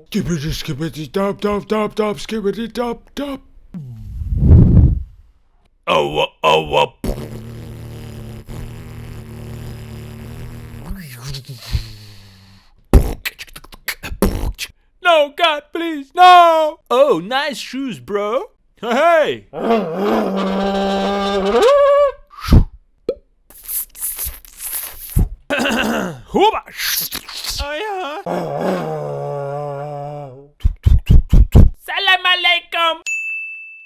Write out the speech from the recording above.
Skibidi skibidi dop dop dop dop skibidi dop dop. Ava ava. No, God, please, no! Oh, nice shoes, bro. Hey! Hubash!